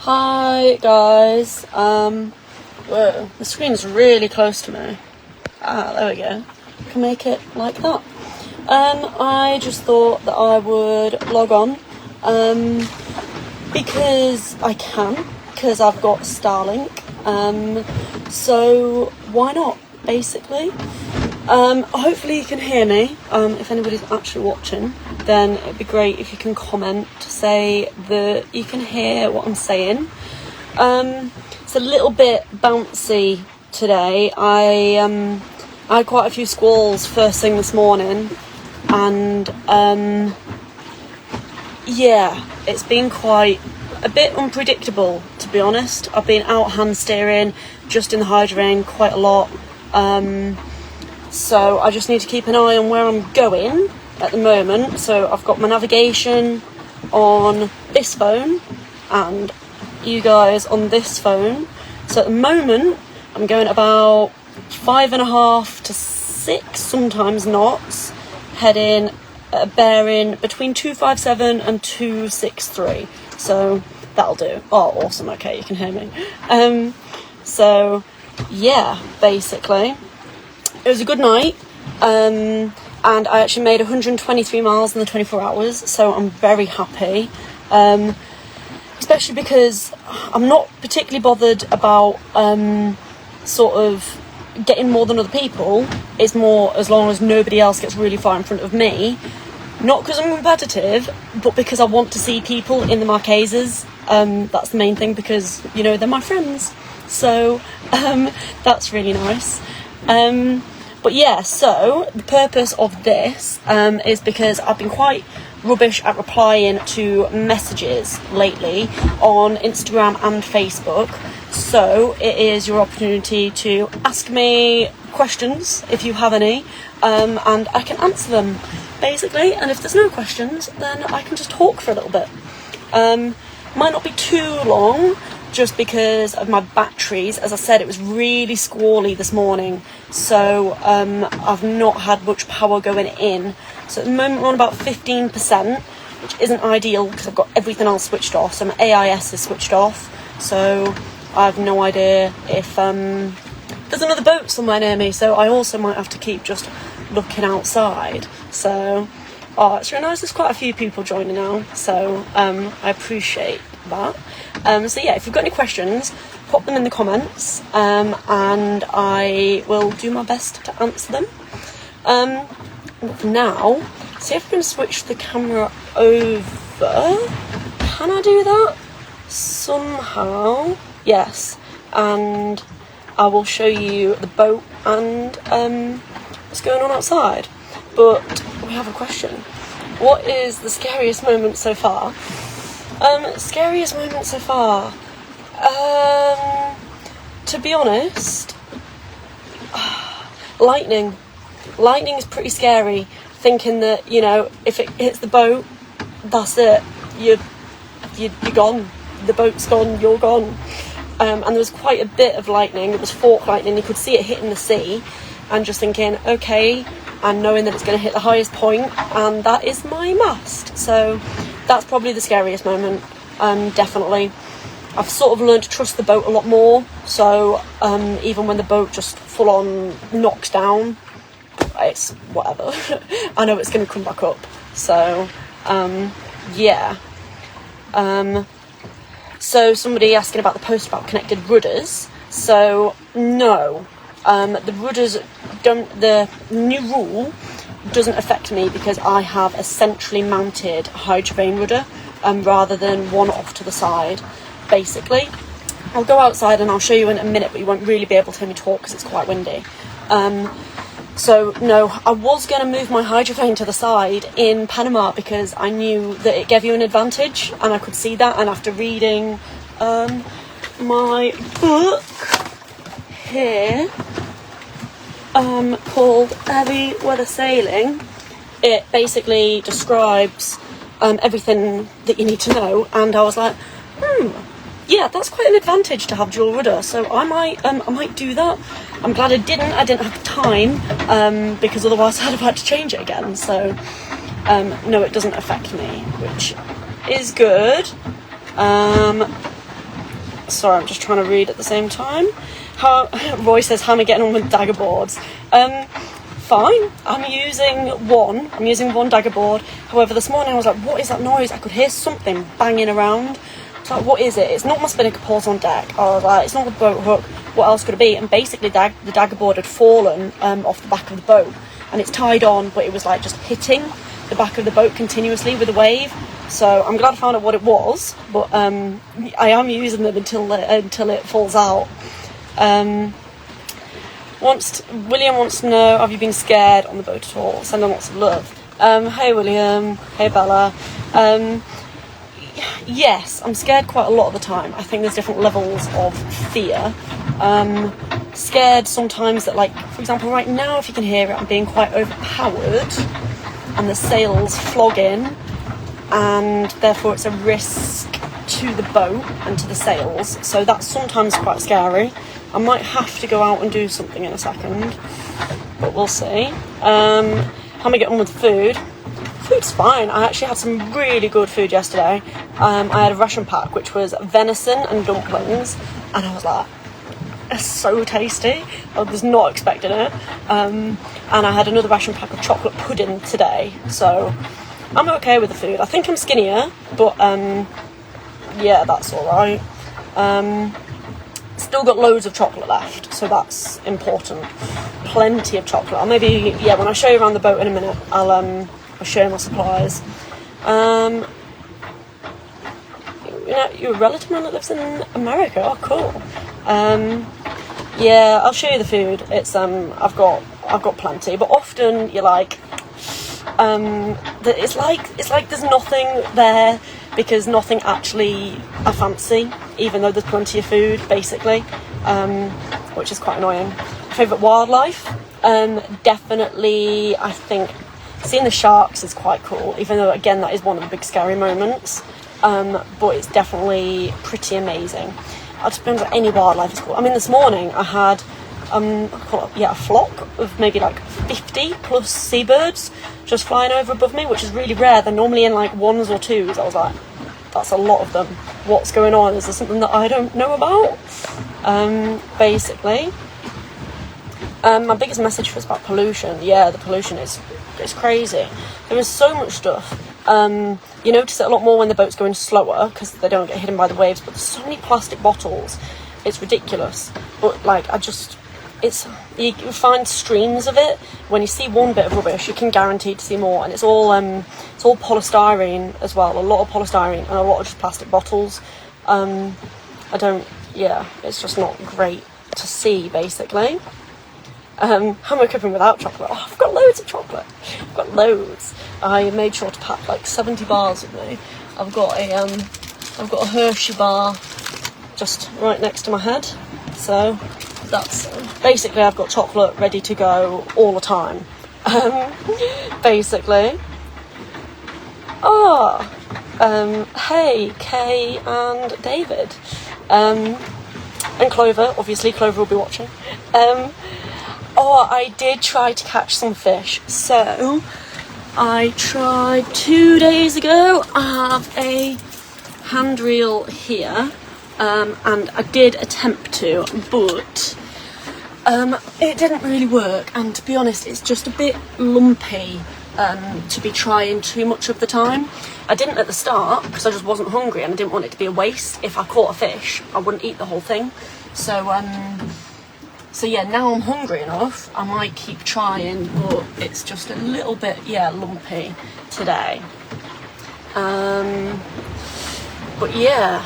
Hi guys, whoa, the screen's really close to me. There we go. I can make it like that. I just thought that I would log on, because I can, because I've got Starlink, so why not, basically. Hopefully you can hear me. If anybody's actually watching, then it'd be great if you can comment to say that you can hear what I'm saying. It's a little bit bouncy today. I had quite a few squalls first thing this morning, and yeah, it's been quite a bit unpredictable, to be honest. I've been out hand steering just in the hydrorain quite a lot. So I just need to keep an eye on where I'm going at the moment. So I've got my navigation on this phone and you guys on this phone. So at the moment I'm going about 5.5 to 6, sometimes knots, heading at a bearing between 257 and 263. So that'll do. Oh, awesome. Okay, you can hear me. So yeah, basically. It was a good night, and I actually made 123 miles in the 24 hours, so I'm very happy, especially because I'm not particularly bothered about sort of getting more than other people. It's more as long as nobody else gets really far in front of me, not because I'm competitive, but because I want to see people in the Marquesas. That's the main thing, because, you know, they're my friends, so that's really nice. But yeah, so the purpose of this is because I've been quite rubbish at replying to messages lately on Instagram and Facebook. So it is your opportunity to ask me questions if you have any, and I can answer them basically. And if there's no questions, then I can just talk for a little bit. Might not be too long, just because of my batteries. As I said, it was really squally this morning, so I've not had much power going in. So at the moment we're on about 15%, which isn't ideal because I've got everything else switched off. So my AIS is switched off, so I have no idea if there's another boat somewhere near me, so I also might have to keep just looking outside. So it's really nice. There's quite a few people joining now, so I appreciate that. So yeah, if you've got any questions, pop them in the comments, and I will do my best to answer them. Now, see if I can switch the camera over. Can I do that? Somehow. Yes. And I will show you the boat and what's going on outside. But we have a question. What is the scariest moment so far? Scariest moment so far? To be honest, lightning. Lightning is pretty scary, thinking that, you know, if it hits the boat, that's it. You're gone. The boat's gone, you're gone. And there was quite a bit of lightning. It was fork lightning. You could see it hitting the sea, and just thinking, okay, and knowing that it's going to hit the highest point, and that is my mast. So that's probably the scariest moment, definitely. I've sort of learned to trust the boat a lot more, so even when the boat just full on knocks down, it's whatever. I know it's going to come back up. So yeah. So somebody asking about the post about connected rudders. So no, the rudders don't, the new rule doesn't affect me because I have a centrally mounted hydroplane rudder, rather than one off to the side, basically. I'll go outside and I'll show you in a minute, but you won't really be able to hear me talk because it's quite windy. So no, I was going to move my hydroplane to the side in Panama because I knew that it gave you an advantage, and I could see that. And after reading my book here, called Heavy Weather Sailing, it basically describes everything that you need to know, and I was like, yeah, that's quite an advantage to have dual rudder, so I might do that. I'm glad I didn't have time, because otherwise I'd have had to change it again. So no, it doesn't affect me, which is good. Sorry, I'm just trying to read at the same time. Roy says, how am I getting on with dagger boards? Fine. I'm using one dagger board. However, this morning I was like, what is that noise? I could hear something banging around. So like, what is it? It's not my spinnaker paws on deck. I was like, it's not the boat hook. What else could it be? And basically the dagger board had fallen off the back of the boat, and it's tied on, but it was like just hitting the back of the boat continuously with a wave. So I'm glad I found out what it was, but I am using them until it falls out. William wants to know, have you been scared on the boat at all? Sending lots of love. Hey William, hey Bella. Yes, I'm scared quite a lot of the time. I think there's different levels of fear. Scared sometimes that, like, for example, right now, if you can hear it, I'm being quite overpowered and the sails flogging, and therefore it's a risk to the boat and to the sails. So that's sometimes quite scary. I might have to go out and do something in a second, but we'll see. How am I getting on with food? Food's fine. I actually had some really good food yesterday. I had a ration pack which was venison and dumplings, and I was like, it's so tasty. I was not expecting it. And I had another ration pack of chocolate pudding today, so I'm okay with the food. I think I'm skinnier, but yeah, that's alright. Still got loads of chocolate left, so that's important. Plenty of chocolate. I'll maybe, yeah, when I show you around the boat in a minute, I'll show you my supplies. You know, you're a relative man that lives in America. Oh, cool. Yeah, I'll show you the food. It's I've got plenty, but often you're like, it's like there's nothing there because nothing actually I fancy, even though there's plenty of food, basically, which is quite annoying. Favourite wildlife? Definitely, I think seeing the sharks is quite cool, even though, again, that is one of the big scary moments, but it's definitely pretty amazing. It depends on any wildlife is cool. I mean, this morning I had a flock of maybe like 50 plus seabirds just flying over above me, which is really rare. They're normally in like ones or twos. I was like, that's a lot of them. What's going on? Is there something that I don't know about? Basically. My biggest message was about pollution. Yeah, the pollution is crazy. There is so much stuff. You notice it a lot more when the boat's going slower because they don't get hidden by the waves, but there's so many plastic bottles. It's ridiculous. But like, you can find streams of it. When you see one bit of rubbish, you can guarantee to see more, and it's all polystyrene as well. A lot of polystyrene and a lot of just plastic bottles. It's just not great to see, basically. How am I coping without chocolate? Oh, I've got loads of chocolate. I've got loads. I made sure to pack like 70 bars with me. I've got a Hershey bar just right next to my head. So that's basically, I've got chocolate ready to go all the time. Basically. Hey, Kay and David. And Clover, obviously Clover will be watching. I did try to catch some fish. So I tried 2 days ago. I have a hand reel here, and I did attempt to, but it didn't really work. And to be honest, it's just a bit lumpy to be trying too much of the time. I didn't at the start because I just wasn't hungry and I didn't want it to be a waste. If I caught a fish, I wouldn't eat the whole thing. So yeah, now I'm hungry enough, I might keep trying, but it's just a little bit, lumpy today. But yeah,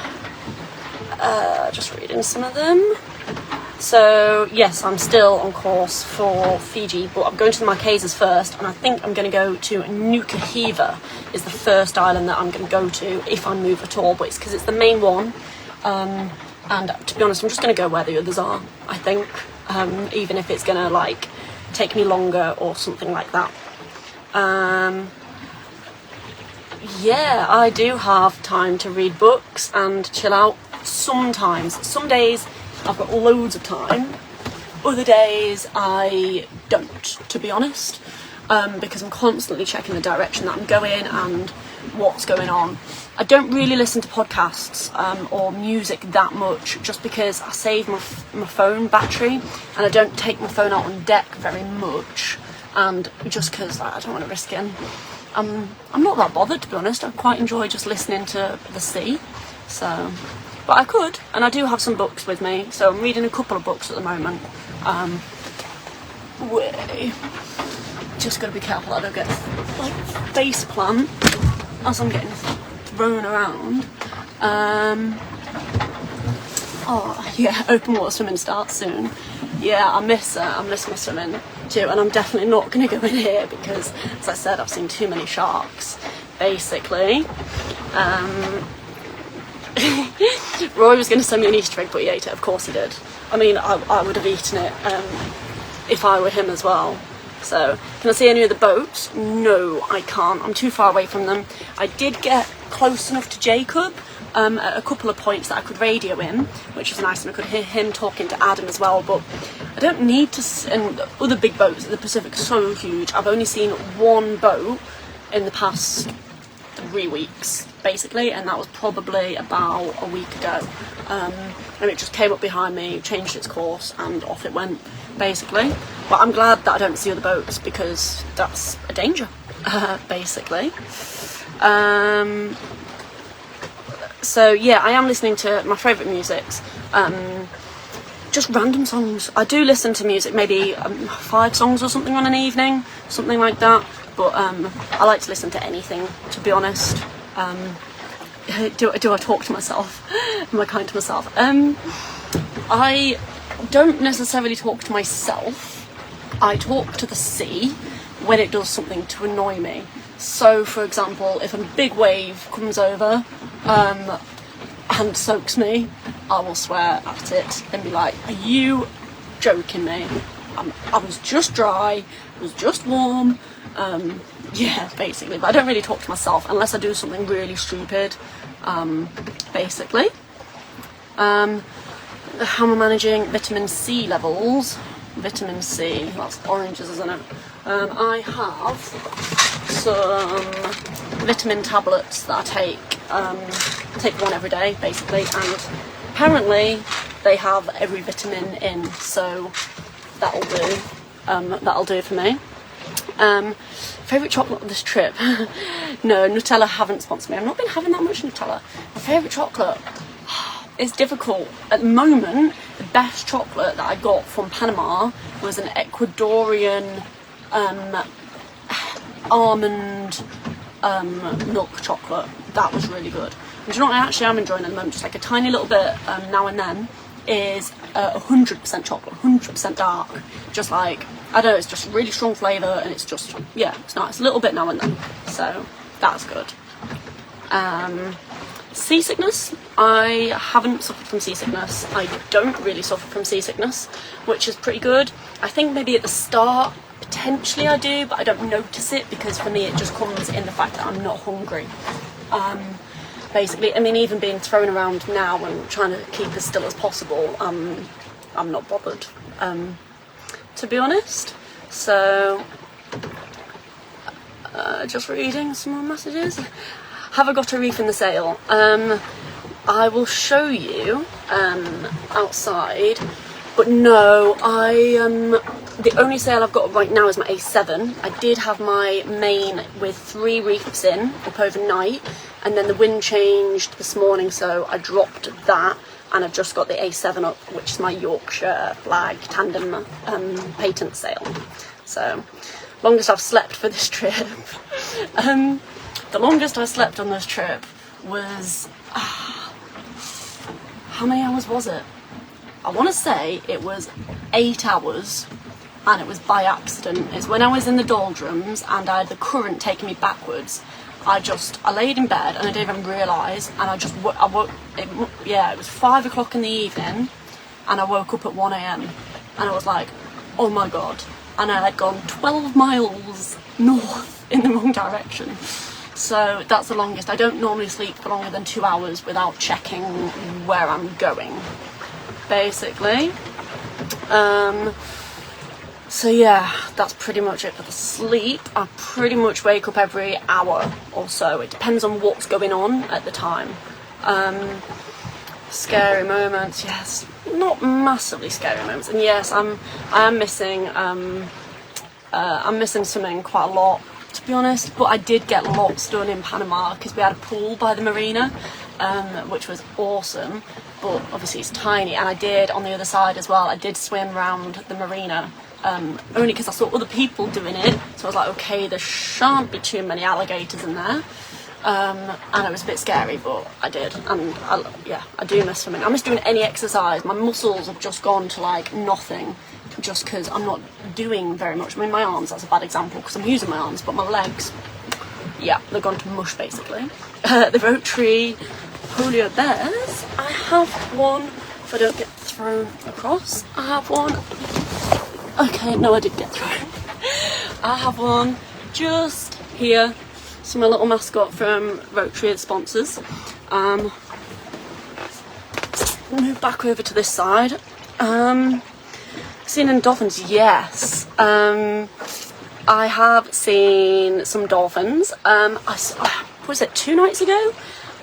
just reading some of them. So yes, I'm still on course for Fiji, but I'm going to the Marquesas first, and I think I'm going to go to Nuka Hiva is the first island that I'm going to go to if I move at all, but it's because it's the main one. And to be honest, I'm just going to go where the others are, I think, even if it's going to like take me longer or something like that. Yeah, I do have time to read books and chill out sometimes. Some days I've got loads of time, other days I don't, to be honest, because I'm constantly checking the direction that I'm going and what's going on. I don't really listen to podcasts or music that much, just because I save my phone battery, and I don't take my phone out on deck very much, and just because I don't want to risk it. I'm not that bothered, to be honest. I quite enjoy just listening to the sea. So, but I could, and I do have some books with me, so I'm reading a couple of books at the moment. Just got to be careful I don't get like face plant as I'm getting thrown around. Oh yeah, open water swimming starts soon. Yeah, I miss my swimming too, and I'm definitely not going to go in here because, as I said, I've seen too many sharks, basically. Roy was going to send me an Easter egg, but he ate it. Of course he did. I mean, I would have eaten it if I were him as well. So, can I see any of the boats? No, I can't. I'm too far away from them. I did get close enough to Jacob at a couple of points that I could radio in, which was nice, and I could hear him talking to Adam as well, but I don't need to, and other big boats, the Pacific's so huge. I've only seen one boat in the past 3 weeks, basically, and that was probably about a week ago. And it just came up behind me, changed its course, and off it went, basically. But I'm glad that I don't see other boats, because that's a danger, basically. So yeah, I am listening to my favourite musics, just random songs. I do listen to music, maybe 5 songs or something on an evening, something like that. But I like to listen to anything, to be honest. Do I talk to myself? Am I kind to myself? I don't necessarily talk to myself. I talk to the sea when it does something to annoy me. So, for example, if a big wave comes over and soaks me, I will swear at it and be like, are you joking me? I was just dry, it was just warm. Yeah, basically, but I don't really talk to myself unless I do something really stupid, basically. How am I managing vitamin C levels? Vitamin C, that's oranges, isn't it? I have some vitamin tablets that I take one every day, basically, and apparently they have every vitamin in, so that'll do for me. Favourite chocolate on this trip? No, Nutella haven't sponsored me. I've not been having that much Nutella. My favourite chocolate? It's difficult. At the moment, the best chocolate that I got from Panama was an Ecuadorian almond milk chocolate. That was really good. And do you know what I actually am enjoying at the moment? Just like a tiny little bit now and then, is 100% chocolate, 100% dark. Just like, I don't know, it's just really strong flavour, and it's just, yeah, it's nice. A little bit now and then, so that's good. Seasickness, I haven't suffered from seasickness. I don't really suffer from seasickness, which is pretty good. I think maybe at the start, potentially I do, but I don't notice it, because for me it just comes in the fact that I'm not hungry. Basically, I mean, even being thrown around now and trying to keep as still as possible, I'm not bothered, to be honest. So, just reading some more messages. Have I got a reef in the sail? I will show you outside, but no, the only sail I've got right now is my A7. I did have my main with 3 reefs in up overnight, and then the wind changed this morning, so I dropped that, and I've just got the A7 up, which is my Yorkshire flag tandem patent sail. So, longest I've slept for this trip. The longest I slept on this trip was, how many hours was it? I want to say it was 8 hours, and it was by accident. It's when I was in the doldrums and I had the current taking me backwards. I laid in bed and I didn't even realise, and I woke, it was 5 o'clock in the evening, and I woke up at 1 a.m. and I was like, oh my god, and I had gone 12 miles north in the wrong direction. So that's the longest. I don't normally sleep for longer than 2 hours without checking where I'm going, basically. So yeah, that's pretty much it for the sleep. I pretty much wake up every hour or so. It depends on what's going on at the time. Scary moments, yes, not massively scary moments. And yes, I'm missing swimming quite a lot, to be honest. But I did get lots done in Panama because we had a pool by the marina, which was awesome. But obviously it's tiny, and I did on the other side as well. I did swim around the marina. Only because I saw other people doing it, so I was like, okay, there shan't be too many alligators in there, and it was a bit scary, but I did, and I do miss swimming. I miss doing any exercise. My muscles have just gone to like nothing, just because I'm not doing very much. I mean, my arms, that's a bad example because I'm using my arms, but my legs, yeah, they've gone to mush basically. The oak tree polio bears, I have one, if I don't get thrown across, I have one. Okay, no, I did get through. I have one just here. So my little mascot from Rotary, the sponsors. Move back over to this side. Seen any dolphins? Yes. I have seen some dolphins. Was it 2 nights ago?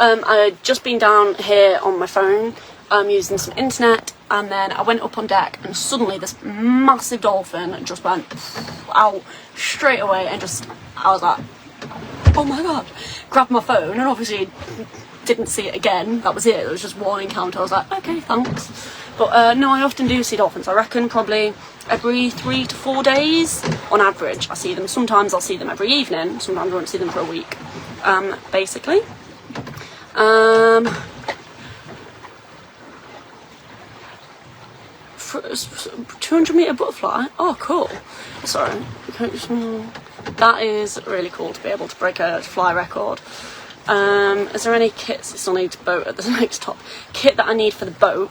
I had just been down here on my phone, using some internet. And then I went up on deck and suddenly this massive dolphin just went out straight away, and I was like, oh my god, grabbed my phone and obviously didn't see it again. That was it. It was just one encounter. I was like, okay, thanks. But no, I often do see dolphins. I reckon probably every 3 to 4 days on average I see them. Sometimes I'll see them every evening, sometimes I won't see them for a week, basically. 200-meter butterfly. Oh, cool. Sorry. That is really cool to be able to break a fly record. Is there any kits? It still needs boat at the next top. Kit that I need for the boat.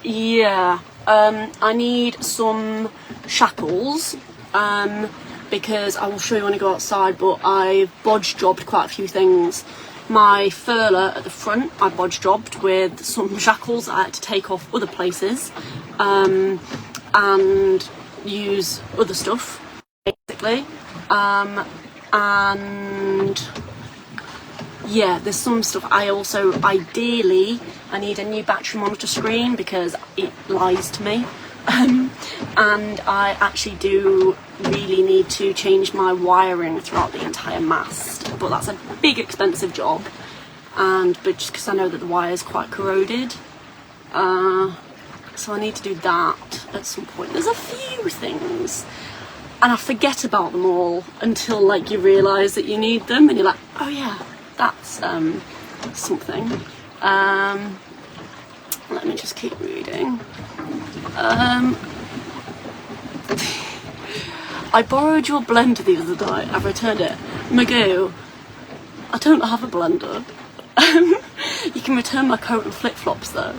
Yeah. I need some shackles. Because I will show you when I go outside, but I've bodge jobbed quite a few things. My furler at the front, I bodge jobbed with some shackles I had to take off other places, and use other stuff, basically. And yeah, there's some stuff. I also, ideally, I need a new battery monitor screen because it lies to me. And I actually do really need to change my wiring throughout the entire mast, but that's a big expensive job, but just because I know that the wire is quite corroded, so I need to do that at some point. There's a few things and I forget about them all until like you realise that you need them and you're like, oh yeah, that's something. Let me just keep reading. I borrowed your blender the other night. I've returned it. Magoo, I don't have a blender. You can return my coat and flip-flops though.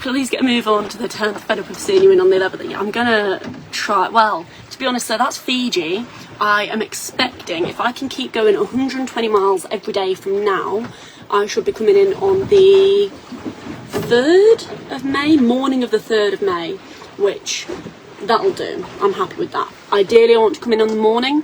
Please get a move on to the 10th. Fed up of seeing you in on the 11th. I'm gonna try. Well, to be honest though, that's Fiji. I am expecting, if I can keep going 120 miles every day from now, I should be coming in on the 3rd of May, morning of the 3rd of May, which that'll do. I'm happy with that. Ideally I want to come in on the morning,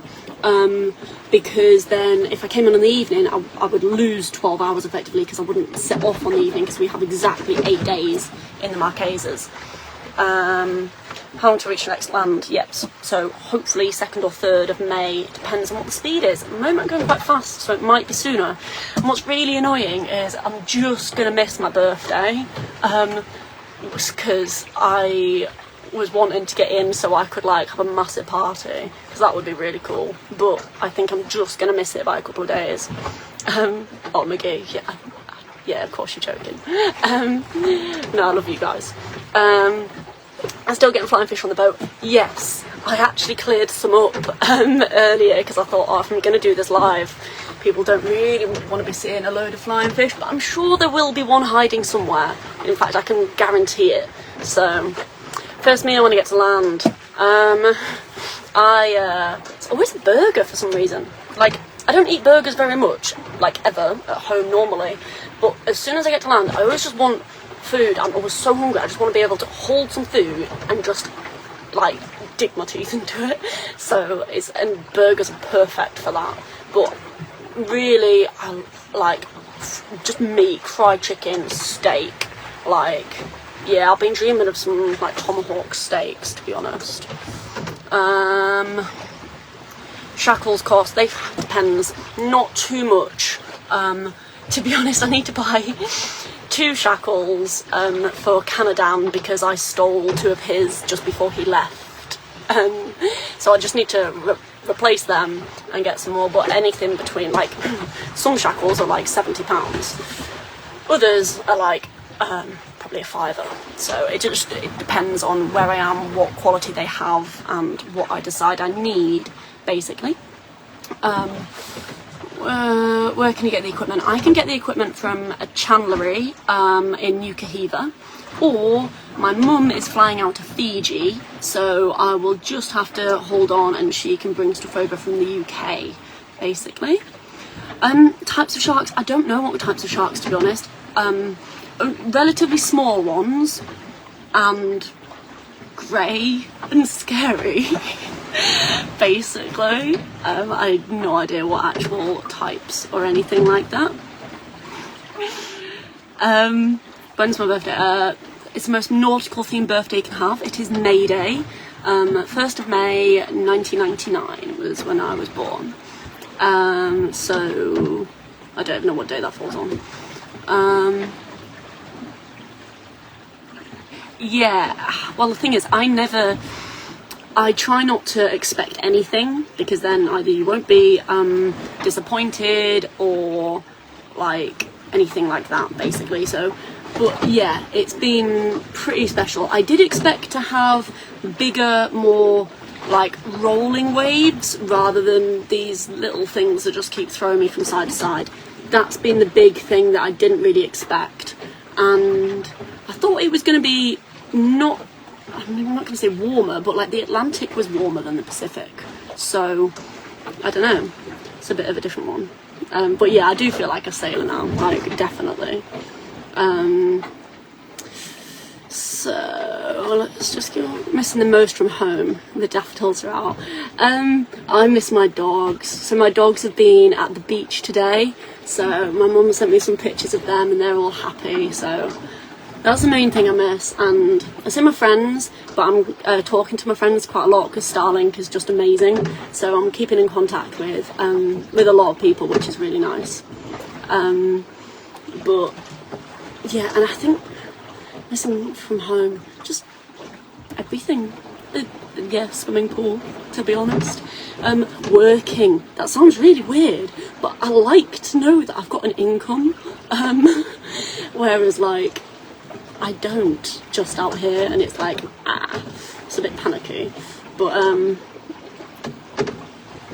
because then if I came in on the evening I would lose 12 hours effectively, because I wouldn't set off on the evening, because we have exactly 8 days in the Marquesas. How to reach the next land? Yep, so hopefully 2nd or 3rd of May. It depends on what the speed is. At the moment I'm going quite fast, so it might be sooner. And what's really annoying is I'm just going to miss my birthday, because I was wanting to get in so I could like have a massive party, because that would be really cool, but I think I'm just going to miss it by a couple of days. Oh, McGee, yeah, of course you're joking. No, I love you guys. I'm still getting flying fish on the boat. Yes, I actually cleared some up earlier, because I thought, oh, if I'm going to do this live, people don't really want to be seeing a load of flying fish, but I'm sure there will be one hiding somewhere. In fact, I can guarantee it. So, first meal when I get to land. It's always a burger for some reason. Like, I don't eat burgers very much, like ever, at home normally, but as soon as I get to land, I always just want food, I'm always so hungry. I just want to be able to hold some food and just like dig my teeth into it. So and burgers are perfect for that. But really, I like just meat, fried chicken, steak. Like, yeah, I've been dreaming of some like tomahawk steaks, to be honest. Shackles cost, they depends, not too much. To be honest, I need to buy 2 shackles for Canadan because I stole 2 of his just before he left. So I just need to replace them and get some more. But anything between, like, some shackles are like £70, others are like probably a £5. So it depends on where I am, what quality they have, and what I decide I need, basically. Where can you get the equipment? I can get the equipment from a chandlery in Nuku'hiva, or my mum is flying out to Fiji, so I will just have to hold on and she can bring stuff over from the UK, basically. Types of sharks, I don't know what types of sharks, to be honest. Relatively small ones, and grey and scary. Basically, I have no idea what actual types or anything like that. When's my birthday? It's the most nautical themed birthday you can have. It is May Day. 1st of May 1999 was when I was born. So I don't know what day that falls on. Yeah, well, the thing is, I try not to expect anything, because then either you won't be disappointed or like anything like that, basically. So, but yeah, it's been pretty special. I did expect to have bigger, more like rolling waves rather than these little things that just keep throwing me from side to side. That's been the big thing that I didn't really expect, and I thought it was going to be I'm not going to say warmer, but like the Atlantic was warmer than the Pacific, so I don't know, it's a bit of a different one. But yeah, I do feel like a sailor now, like, definitely. So let's just go. Missing the most from home. The daffodils are out. I miss my dogs. So my dogs have been at the beach today, so my mum sent me some pictures of them and they're all happy, so that's the main thing I miss. And I see my friends, but I'm talking to my friends quite a lot because Starlink is just amazing. So I'm keeping in contact with a lot of people, which is really nice. But yeah, and I think missing from home, just everything. Yeah, swimming pool, to be honest. Working, that sounds really weird, but I like to know that I've got an income. Whereas, like, I don't just out here, and it's like, it's a bit panicky. But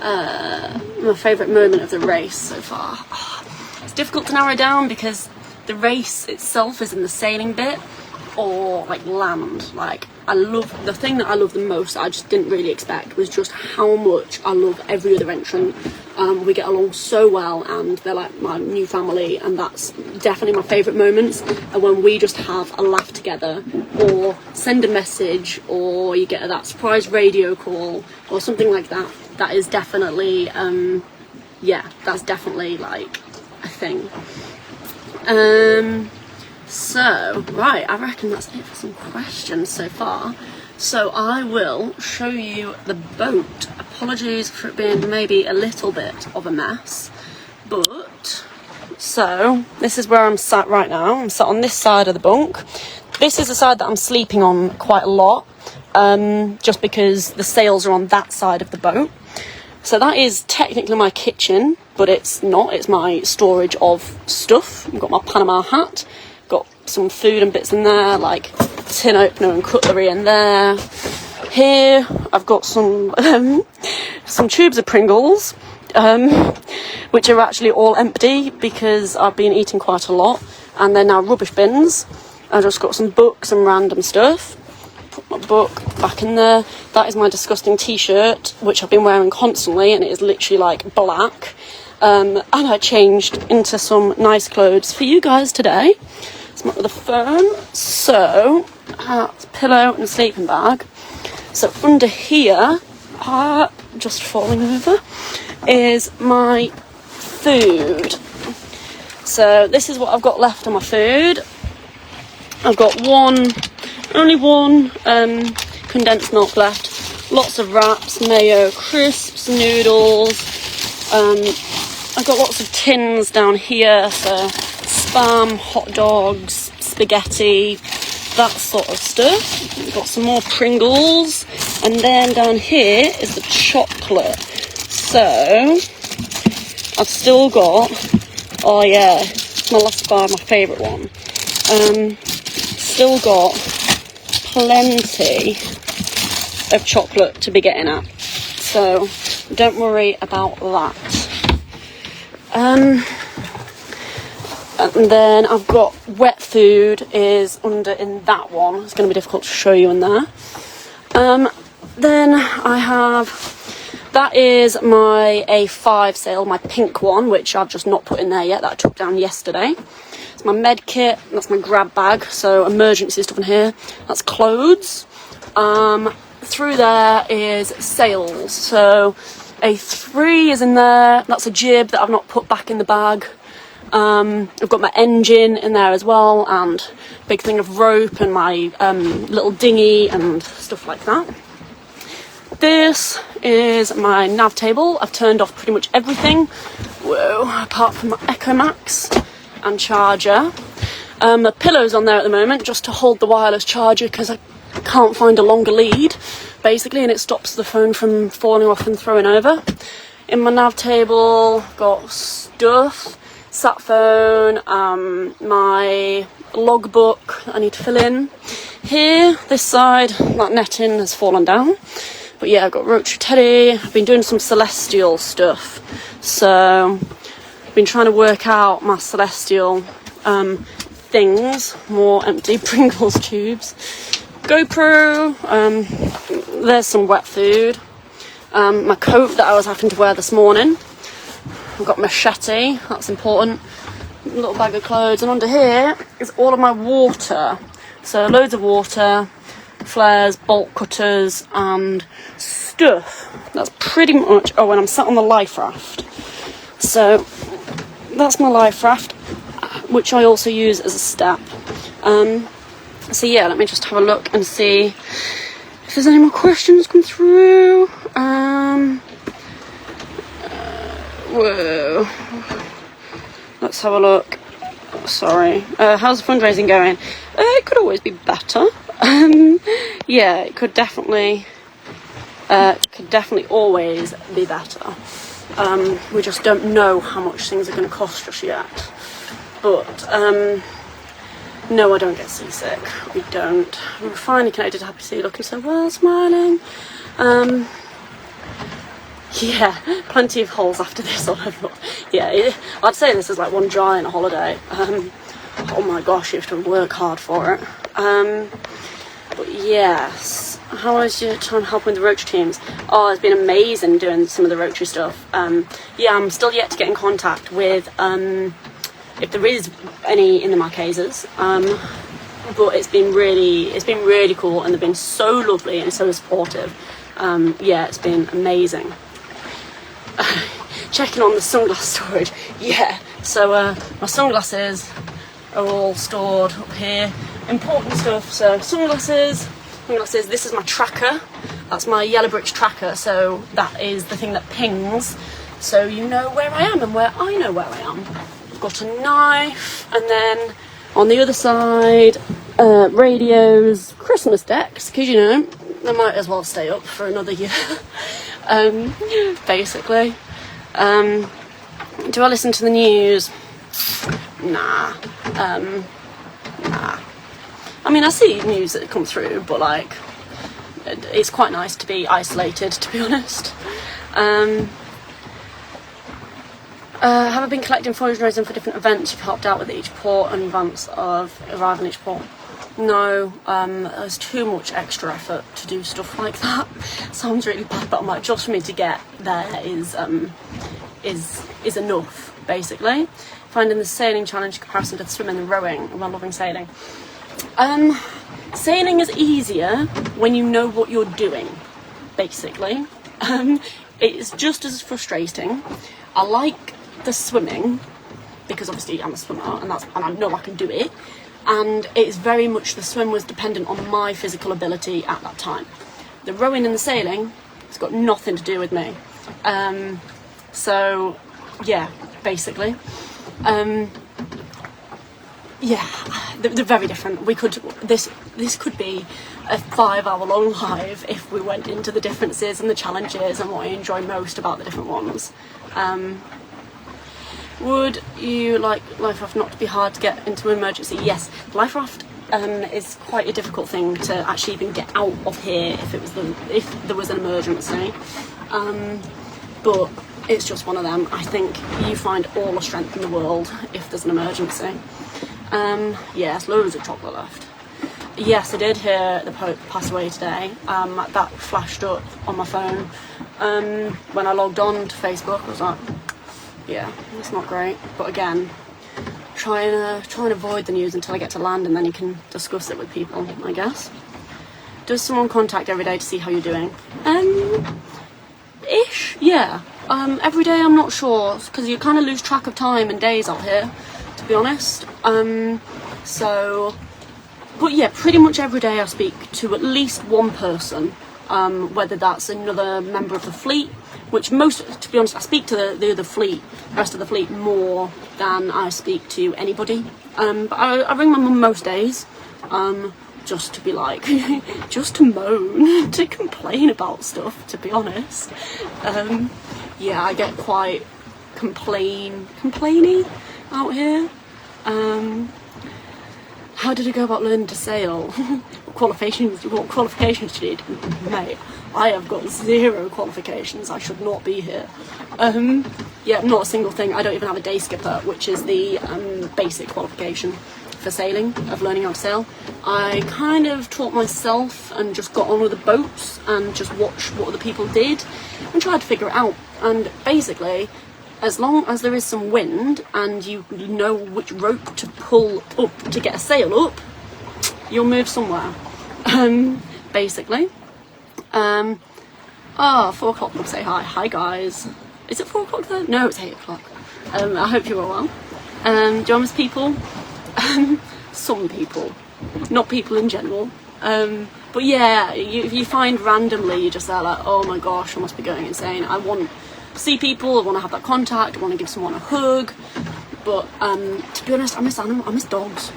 my favourite moment of the race so far, it's difficult to narrow down because the race itself is in the sailing bit or like land. Like, I love, the thing that I love the most that I just didn't really expect was just how much I love every other entrant. We get along so well, and they're like my new family, and that's definitely my favourite moments. And when we just have a laugh together, or send a message, or you get that surprise radio call or something like that, that is definitely yeah, that's definitely like a thing. So, right, I reckon that's it for some questions so far. So I will show you the boat. Apologies for it being maybe a little bit of a mess, but so this is where I'm sat right now. I'm sat on this side of the bunk. This is the side that I'm sleeping on quite a lot, just because the sails are on that side of the boat. So that is technically my kitchen, but it's not. It's my storage of stuff. I've got my Panama hat, got some food and bits in there, like tin opener and cutlery in there. Here I've got some tubes of Pringles, which are actually all empty because I've been eating quite a lot, and they're now rubbish bins. I've just got some books and random stuff. Put my book back in there. That is my disgusting t-shirt, which I've been wearing constantly, and it is literally like black. And I changed into some nice clothes for you guys today. It's my other phone. So, pillow and sleeping bag. So under here, just falling over, is my food. So this is what I've got left of my food. I've got only one condensed milk left. Lots of wraps, mayo, crisps, noodles. I've got lots of tins down here, so spam, hot dogs, spaghetti, that sort of stuff. I've got some more Pringles, and then down here is the chocolate. So I've still got, oh yeah, it's my last bar, my favourite one. Still got plenty of chocolate to be getting at, so don't worry about that. And then I've got wet food is under in that one. It's going to be difficult to show you in there. Then I have, that is my A5 sale, my pink one, which I've just not put in there yet, that I took down yesterday. It's my med kit, that's my grab bag, so emergency stuff in here. That's clothes. Through there is sales, so A3 is in there, that's a jib that I've not put back in the bag. I've got my engine in there as well, and a big thing of rope and my little dinghy and stuff like that. This is my nav table. I've turned off pretty much everything, apart from my Echo Max and charger. The pillow's on there at the moment just to hold the wireless charger because I can't find a longer lead, basically, and it stops the phone from falling off and throwing over. In my nav table, got stuff, sat phone, my logbook that I need to fill in. Here, this side, that netting has fallen down. But yeah, I've got Rotary Teddy. I've been doing some Celestial stuff. So, I've been trying to work out my Celestial things. More empty Pringles tubes. GoPro. There's some wet food. My coat that I was having to wear this morning. I've got machete, that's important. A little bag of clothes, and under here is all of my water. So loads of water, flares, bolt cutters, and stuff. That's pretty much. Oh, and I'm sat on the life raft. So that's my life raft, which I also use as a step. So yeah, let me just have a look and see if there's any more questions come through. Whoa. Let's have a look. Sorry. How's the fundraising going? It could always be better. Yeah, it could definitely always be better. We just don't know how much things are going to cost just yet. But no, I don't get seasick. We don't. I'm finally connected to Happy Sea, looking so well, smiling. Yeah, plenty of holes after this. Yeah, I'd say this is like one giant holiday. Oh my gosh, you have to work hard for it. But yes, how was your time helping the Rotary teams? Oh, it's been amazing doing some of the Rotary stuff. Yeah, I'm still yet to get in contact with if there is any in the Marquesas. But it's been really cool, and they've been so lovely and so supportive. Yeah, it's been amazing. Checking on the sunglass storage. Yeah, so my sunglasses are all stored up here. Important stuff. So sunglasses. This is my tracker. That's my Yellow Bricks tracker. So that is the thing that pings, so you know where I am and where I know where I am. I've got a knife, and then on the other side, radios, Christmas decks, because you know they might as well stay up for another year. Basically. Do I listen to the news? Nah. Nah. I mean, I see news that come through, but like, it's quite nice to be isolated, to be honest. Have I been collecting fundraising for different events you've helped out with at each port in advance of arriving at each port? No, there's too much extra effort to do stuff like that. Sounds really bad, but I'm like, just for me to get there is enough, basically. finding the sailing challenge in comparison to the swimming and rowing, and I'm loving sailing. Sailing is easier when you know what you're doing, basically. It's just as frustrating. I like the swimming because obviously I'm a swimmer and I know I can do it, and it's very much, the swim was dependent on my physical ability at that time. The rowing and the sailing, it's got nothing to do with me. So yeah, basically. Yeah, they're very different. This could be a 5-hour-long live if we went into the differences and the challenges and what I enjoy most about the different ones. Would you like life raft not to be hard to get into an emergency? Yes, life raft is quite a difficult thing to actually even get out of here if there was an emergency. But it's just one of them. I think you find all the strength in the world if there's an emergency. Yes, loads of chocolate left. Yes, I did hear the Pope pass away today. That flashed up on my phone when I logged on to Facebook. I was like, yeah, it's not great. But again, try and avoid the news until I get to land, and then you can discuss it with people, I guess. Does someone contact every day to see how you're doing? Ish, yeah. Every day I'm not sure, because you kind of lose track of time and days out here, to be honest. But yeah, pretty much every day I speak to at least one person, whether that's another member of the fleet, which to be honest, I speak to the rest of the fleet more than I speak to anybody. But I ring my mum most days, just to be like, just to moan, to complain about stuff, to be honest. Yeah, I get quite complainy out here. How did it go about learning to sail? What qualifications do you need? Mate, I have got 0 qualifications. I should not be here. Yeah, not a single thing. I don't even have a day skipper, which is the basic qualification for sailing, of learning how to sail. I kind of taught myself and just got on with the boats and just watched what other people did and tried to figure it out. And basically, as long as there is some wind and you know which rope to pull up to get a sail up, you'll move somewhere. Basically. 4 o'clock will say hi. Hi guys. Is it 4 o'clock there? No, it's 8 o'clock. I hope you're all well. Do I miss people? Some people. Not people in general. But yeah, you find randomly, you're just there like, oh my gosh, I must be going insane. I want to see people, I want to have that contact, I want to give someone a hug. But to be honest, I miss dogs.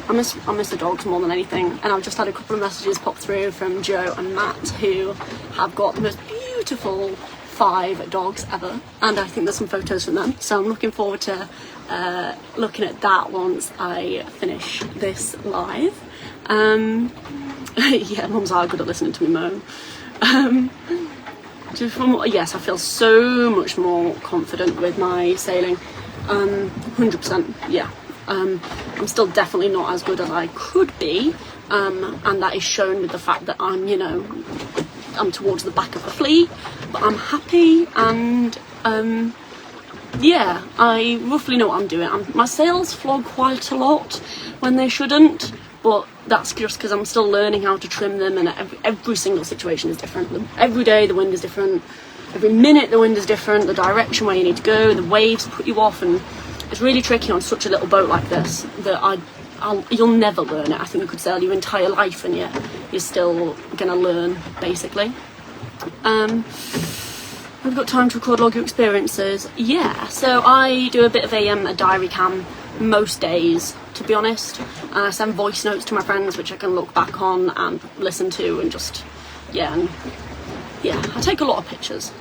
I miss the dogs more than anything. And I've just had a couple of messages pop through from Joe and Matt, who have got the most beautiful 5 dogs ever, and I think there's some photos from them, so I'm looking forward to looking at that once I finish this live. Yeah, Mum's are good at listening to me moan. Yes, I feel so much more confident with my sailing. 100%, yeah. I'm still definitely not as good as I could be, and that is shown with the fact that I'm towards the back of the fleet, but I'm happy, and yeah, I roughly know what I'm doing. My sails flog quite a lot when they shouldn't, but that's just because I'm still learning how to trim them, and every single situation is different. Every day the wind is different, every minute the wind is different, the direction where you need to go, the waves put you off, and it's really tricky on such a little boat like this that you'll never learn it. I think you could sail your entire life and you're still gonna learn, basically. We've got time to record log your experiences. Yeah, so I do a bit of a diary cam most days, to be honest. I send voice notes to my friends, which I can look back on and listen to, and just, I take a lot of pictures.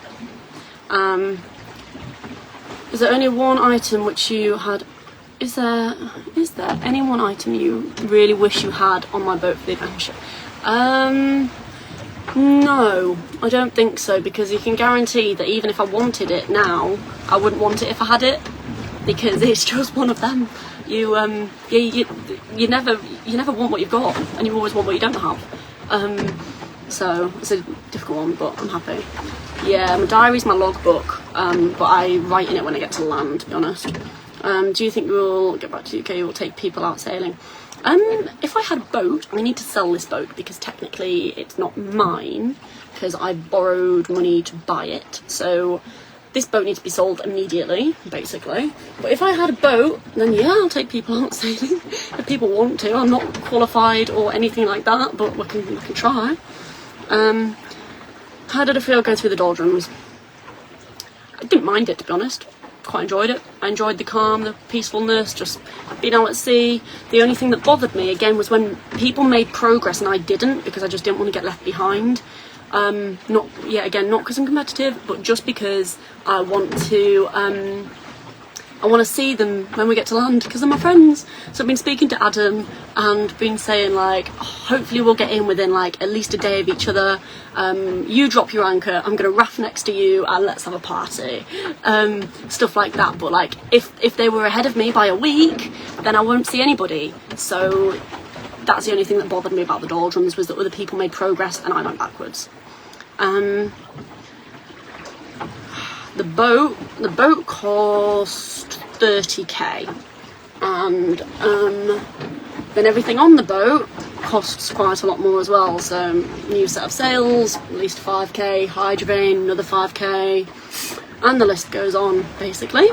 Is there only one item which you had? Is there any one item you really wish you had on my boat for the adventure? No, I don't think so, because you can guarantee that even if I wanted it now, I wouldn't want it if I had it, because it's just one of them. You never want what you've got, and you always want what you don't have. So it's a difficult one, but I'm happy. Yeah, my diary's my logbook, but I write in it when I get to land, to be honest. Do you think we'll get back to the UK? We'll take people out sailing. If I had a boat, I need to sell this boat because technically it's not mine because I borrowed money to buy it. So this boat needs to be sold immediately, basically. But if I had a boat, then yeah, I'll take people out sailing if people want to. I'm not qualified or anything like that, but we can try. How did I feel going through the doldrums? I didn't mind it, to be honest. Quite enjoyed it. I enjoyed the calm, the peacefulness, just being out at sea. The only thing that bothered me again was when people made progress and I didn't, because I just didn't want to get left behind. Not because I'm competitive, but just because I want to see them when we get to land because they're my friends. So I've been speaking to Adam and been saying like, oh, hopefully we'll get in within like at least a day of each other. You drop your anchor, I'm gonna raft next to you and let's have a party. Stuff like that. But like if they were ahead of me by a week, then I won't see anybody. So that's the only thing that bothered me about the doldrums, was that other people made progress and I went backwards. The boat cost 30k, and then everything on the boat costs quite a lot more as well. So new set of sails, at least 5k, hydrovane, another 5k, and the list goes on basically.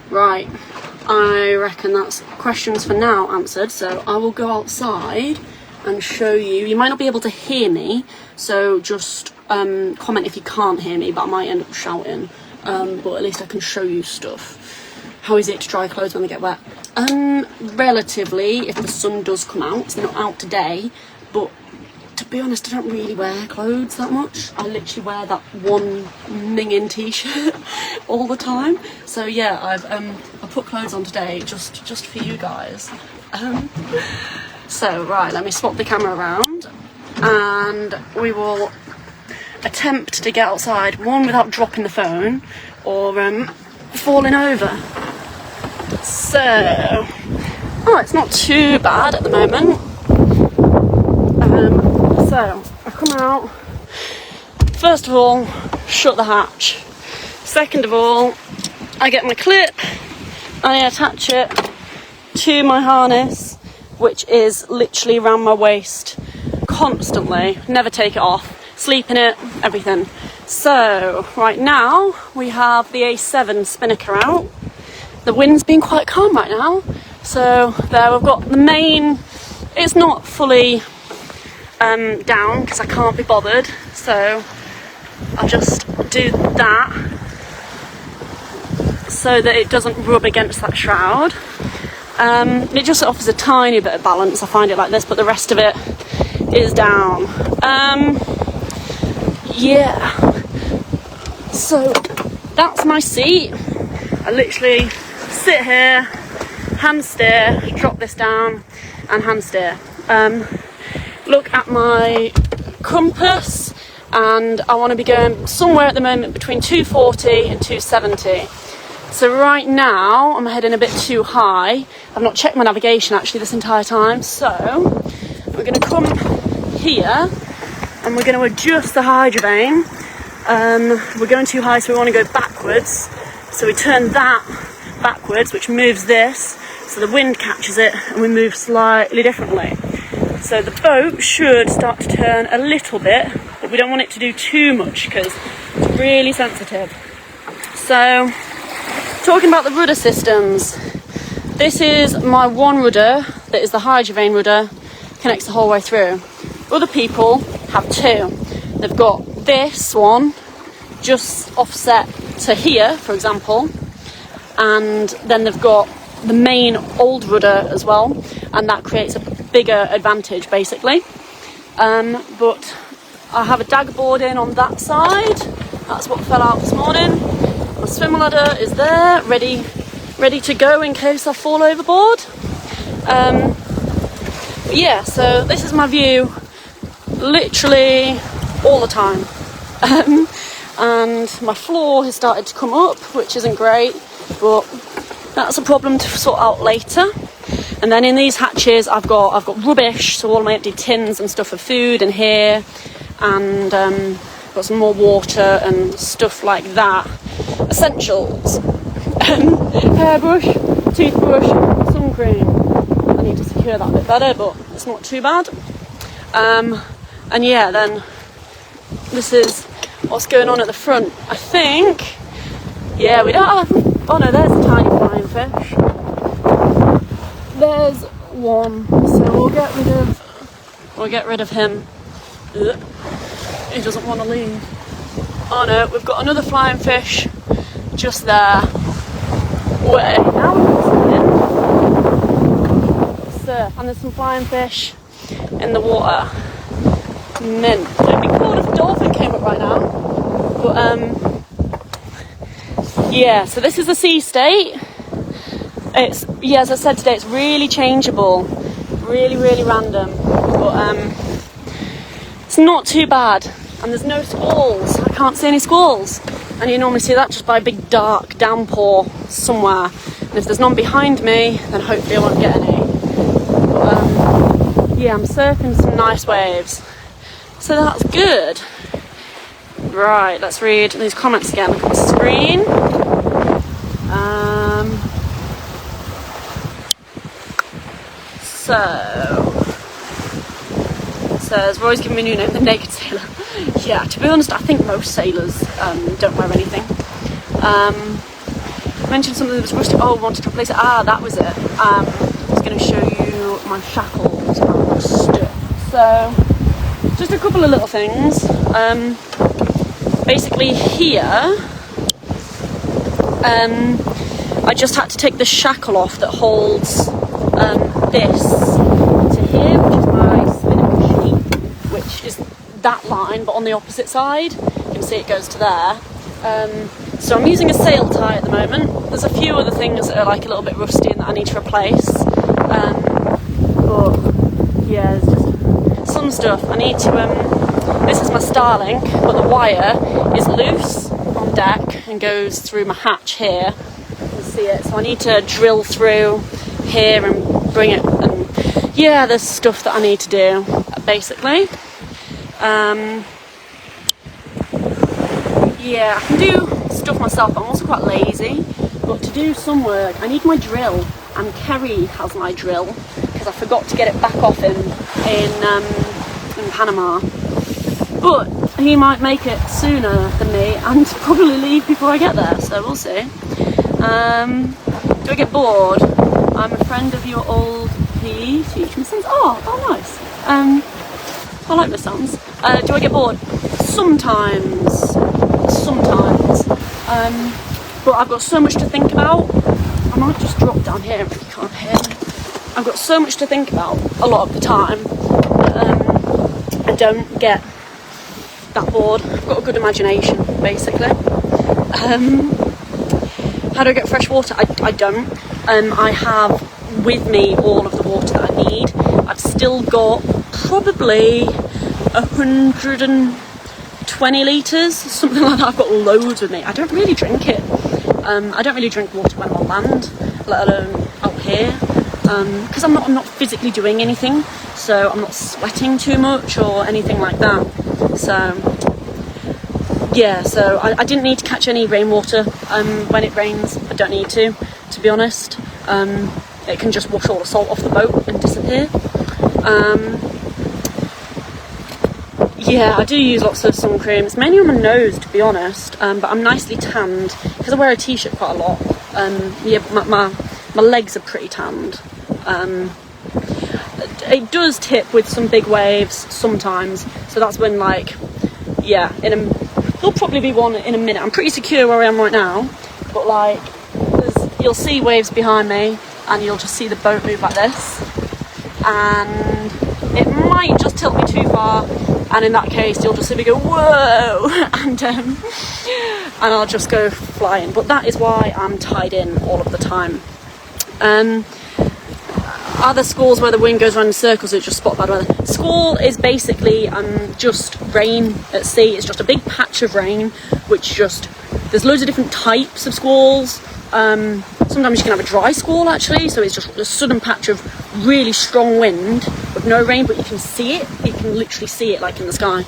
Right, I reckon that's questions for now answered, so I will go outside and show you. You might not be able to hear me, so just comment if you can't hear me, but I might end up shouting. But at least I can show you stuff. How is it to dry clothes when they get wet? Relatively, if the sun does come out. It's not out today, but to be honest, I don't really wear clothes that much. I literally wear that one minging t-shirt all the time. So yeah, I put clothes on today just for you guys. So right, let me swap the camera around and we will attempt to get outside, one without dropping the phone or falling over. So, it's not too bad at the moment. So I come out, first of all, shut the hatch. Second of all, I get my clip, I attach it to my harness, which is literally around my waist constantly, never take it off. Sleep in it, everything. So right now we have the A7 spinnaker out. The wind's been quite calm right now. So there we've got the main, it's not fully down because I can't be bothered. So I just do that so that it doesn't rub against that shroud. It just offers a tiny bit of balance, I find it like this, but the rest of it is down. Yeah, so that's my seat. I literally sit here, hand steer, drop this down and hand steer. Look at my compass and I want to be going somewhere at the moment between 240 and 270. So right now I'm heading a bit too high. I've not checked my navigation actually this entire time, so we're going to come here and we're going to adjust the hydrovane. We're going too high, so we want to go backwards. So we turn that backwards, which moves this, so the wind catches it and we move slightly differently. So the boat should start to turn a little bit, but we don't want it to do too much because it's really sensitive. So, talking about the rudder systems, this is my one rudder, that is the hydrovane rudder, connects the whole way through. Other people have two. They've got this one just offset to here, for example, and then they've got the main old rudder as well, and that creates a bigger advantage basically. But I have a dagger board in on that side. That's what fell out this morning. My swim ladder is there, ready to go in case I fall overboard. Yeah, so this is my view literally all the time. And my floor has started to come up, which isn't great, but that's a problem to sort out later. And then in these hatches I've got rubbish, so all my empty tins and stuff of food in here, and got some more water and stuff like that. Essentials. hairbrush, toothbrush, sun cream. I need to secure that a bit better, but it's not too bad. And yeah, then this is what's going on at the front. I think, yeah, we don't have, oh no, there's a tiny flying fish. There's one, so we'll get rid of him. Ugh. He doesn't want to leave. Oh no, we've got another flying fish just there. Wait, now we're surf, and there's some flying fish in the water. Mint. It'd be cool if a dolphin came up right now. But yeah, so this is the sea state. It's, yeah, as I said today, it's really changeable, really random, but it's not too bad. And there's no squalls. I can't see any squalls, and you normally see that just by a big dark downpour somewhere. And if there's none behind me, then hopefully I won't get any. But yeah, I'm surfing some nice waves, so that's good. Right, let's read these comments again. Look at the screen. So, it says, Roy's giving me a new name, the Naked Sailor. Yeah, to be honest, I think most sailors don't wear anything. Mentioned something that was rusty. Oh, wanted to replace it. Ah, that was it. I was going to show you my shackles and stuff. So, just a couple of little things. Basically here, I just had to take the shackle off that holds this to here, which is my spinning machine, which is that line, but on the opposite side. You can see it goes to there. So I'm using a sail tie at the moment. There's a few other things that are like a little bit rusty and that I need to replace. But yeah, there's just some stuff. I need to, this is my Starlink, but the wire is loose on deck and goes through my hatch here. You can see it. So I need to drill through here and bring it, and yeah, there's stuff that I need to do, basically. Yeah, I can do stuff myself. I'm also quite lazy, but to do some work I need my drill, and Kerry has my drill because I forgot to get it back off him in Panama, but he might make it sooner than me and probably leave before I get there, so we'll see. Do I get bored? I'm a friend of your old PE teacher. Oh, nice. I like the sounds. Do I get bored? Sometimes. But I've got so much to think about. I might just drop down here if you can't hear me. I've got so much to think about a lot of the time. I don't get that bored. I've got a good imagination, basically. How do I get fresh water? I don't. I have with me all of the water that I need. I've still got probably 120 litres, something like that. I've got loads with me. I don't really drink it. I don't really drink water when I'm on land, let alone out here, because I'm not physically doing anything, so I'm not sweating too much or anything like that. So yeah, so I didn't need to catch any rainwater when it rains. I don't need to be honest. It can just wash all the salt off the boat and disappear. Yeah, I do use lots of sun cream. It's mainly on my nose, to be honest, but I'm nicely tanned because I wear a t-shirt quite a lot. Yeah, my legs are pretty tanned. It does tip with some big waves sometimes, so that's when, like, yeah, there'll probably be one in a minute. I'm pretty secure where I am right now, but like, you'll see waves behind me and you'll just see the boat move like this, and it might just tilt me too far, and in that case you'll just see me go whoa, and I'll just go flying. But that is why I'm tied in all of the time. Other squalls where the wind goes around in circles, it's just spot bad weather. Squall is basically just rain at sea. It's just a big patch of rain, which there's loads of different types of squalls. Sometimes you can have a dry squall actually, so it's just a sudden patch of really strong wind with no rain, but you can see it. You can literally see it like in the sky.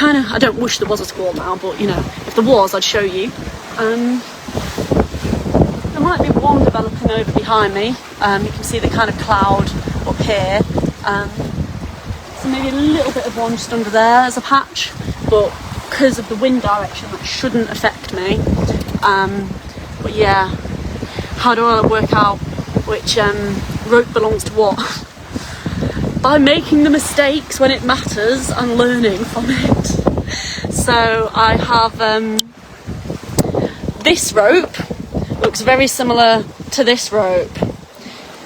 I don't wish there was a squall now, but you know, if there was, I'd show you. Am might be one developing over behind me. You can see the kind of cloud up here. So maybe a little bit of one just under there as a patch, but because of the wind direction that shouldn't affect me. But yeah, how do I work out which rope belongs to what? By making the mistakes when it matters and learning from it. So I have this rope, looks very similar to this rope,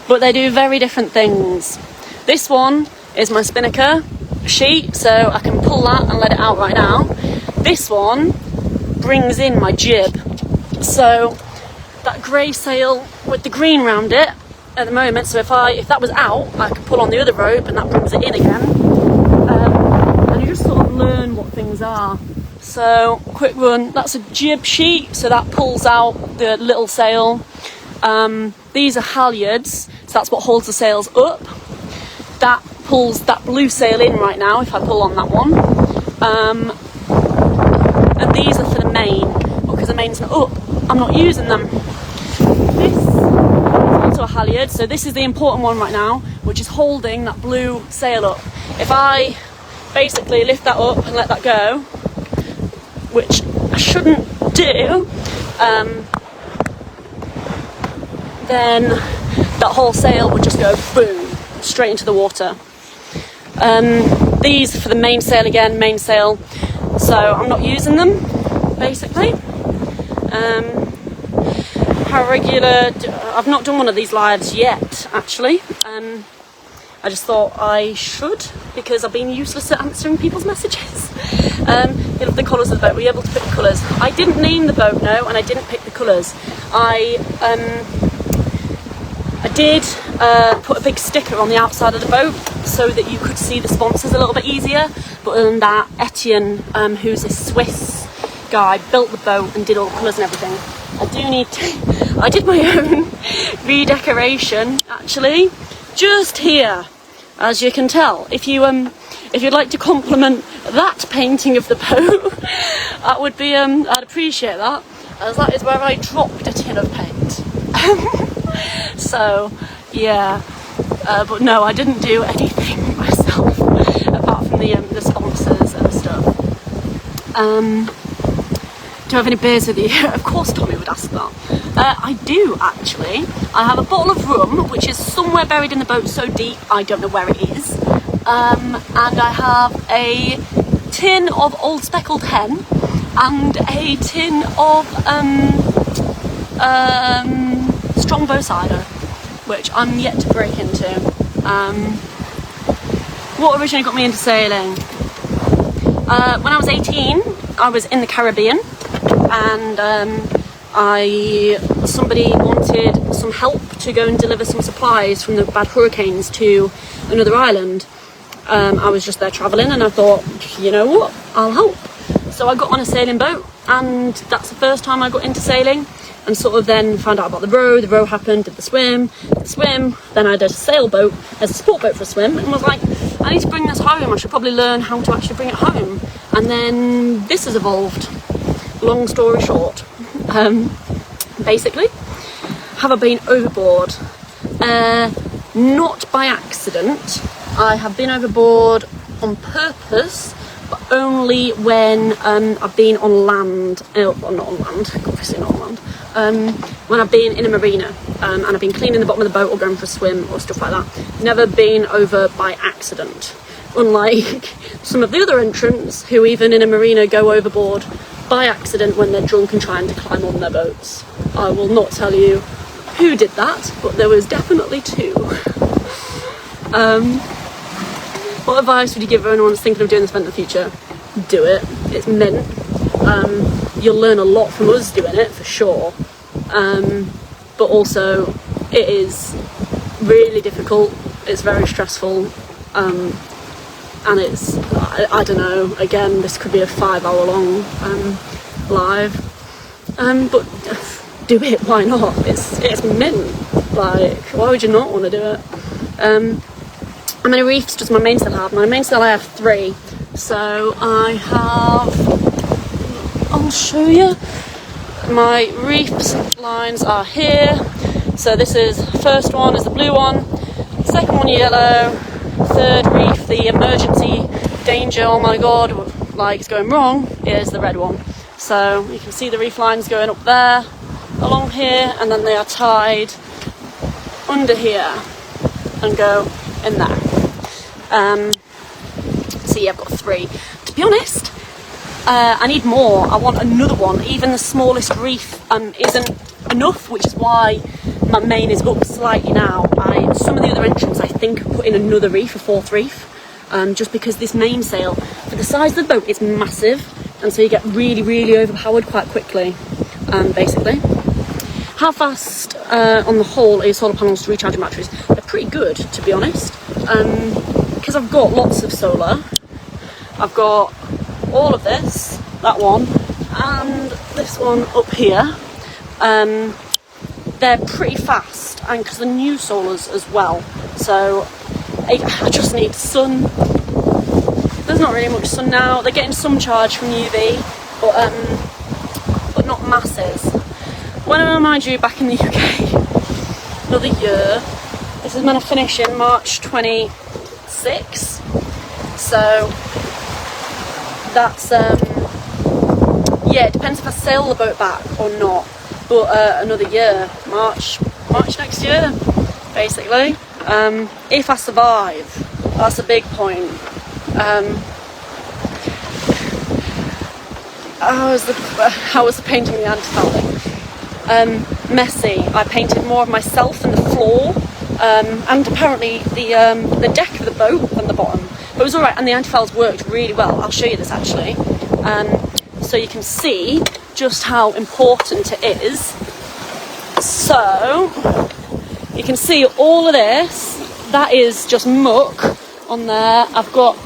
but they do very different things. This one is my spinnaker sheet, so I can pull that and let it out right now. This one brings in my jib, so that grey sail with the green round it at the moment, so if that was out, I could pull on the other rope and that brings it in again. And you just sort of learn what things are. So quick run, that's a jib sheet, so that pulls out the little sail. These are halyards, so that's what holds the sails up. That pulls that blue sail in right now if I pull on that one. And these are for the main, because the main's not up, I'm not using them. This is also a halyard, so this is the important one right now, which is holding that blue sail up. If I basically lift that up and let that go, which I shouldn't do, then that whole sail would just go boom, straight into the water. These are for the mainsail again, mainsail, so I'm not using them, basically. How regular, I've not done one of these lives yet, actually. I just thought I should, because I've been useless at answering people's messages. You love the colours of the boat, were you able to pick the colours? I didn't name the boat, no, and I didn't pick the colours. I did put a big sticker on the outside of the boat so that you could see the sponsors a little bit easier, but other than that, Etienne, who's a Swiss guy, built the boat and did all the colours and everything. I did my own redecoration, actually, just here, as you can tell. If you'd like to compliment that painting of the boat, that would be, I'd appreciate that, as that is where I dropped a tin of paint. So, yeah, but no, I didn't do anything myself, apart from the sponsors and stuff. Do you have any beers with you? Of course Tommy would ask that. I do, actually. I have a bottle of rum, which is somewhere buried in the boat so deep, I don't know where it is. And I have a tin of Old Speckled Hen, and a tin of Strongbow cider, which I'm yet to break into. What originally got me into sailing? When I was 18, I was in the Caribbean, and somebody wanted some help to go and deliver some supplies from the bad hurricanes to another island. I was just there travelling, and I thought, you know what, I'll help. So I got on a sailing boat, and that's the first time I got into sailing, and sort of then found out about the row happened, did the swim, then I did a sailboat as a sport boat for a swim, and was like, I need to bring this home, I should probably learn how to actually bring it home. And then this has evolved. Long story short, basically, have I been overboard? Not by accident. I have been overboard on purpose, but only when I've been on land. Well, not on land, obviously not on land. When I've been in a marina and I've been cleaning the bottom of the boat or going for a swim or stuff like that. Never been over by accident. Unlike some of the other entrants who even in a marina go overboard by accident when they're drunk and trying to climb on their boats. I will not tell you who did that, but there was definitely two. What advice would you give anyone that's thinking of doing this event in the future? Do it. It's mint. You'll learn a lot from us doing it, for sure. But also, it is really difficult. It's very stressful. And it's, I don't know, again, this could be a 5-hour long live. But do it, why not? It's mint. Like, why would you not want to do it? How many reefs does my mainsail have? My mainsail I have 3. So I have, I'll show you. my reef lines are here. So this is, first one is the blue one, second one yellow, third reef, the emergency danger, oh my god, like it's going wrong, is the red one. So you can see the reef lines going up there, along here, and then they are tied under here and go in there. So yeah, I've got 3. To be honest, I need more. I want another one. Even the smallest reef isn't enough, which is why my main is up slightly now. Some of the other entrants I think have put in another reef, a 4th reef, just because this mainsail, for the size of the boat, it's massive, and so you get really, really overpowered quite quickly, basically. How fast on the whole is solar panels to recharge batteries? They're pretty good, to be honest, because I've got lots of solar. I've got all of this, that one, and this one up here. They're pretty fast, and because the new solars as well. So I just need sun. There's not really much sun now. They're getting some charge from UV, but not masses. When am I due back in the UK? Another year. This is when I finish in March 26. So that's yeah, it depends if I sail the boat back or not. But another year, March next year, basically. If I survive, that's a big point. How was the painting the anti-fouling? Messy. I painted more of myself than the floor, and apparently the deck of the boat than the bottom. But it was alright, and the anti-fouls worked really well. I'll show you this actually. So you can see just how important it is. So you can see all of this, that is just muck on there. I've got,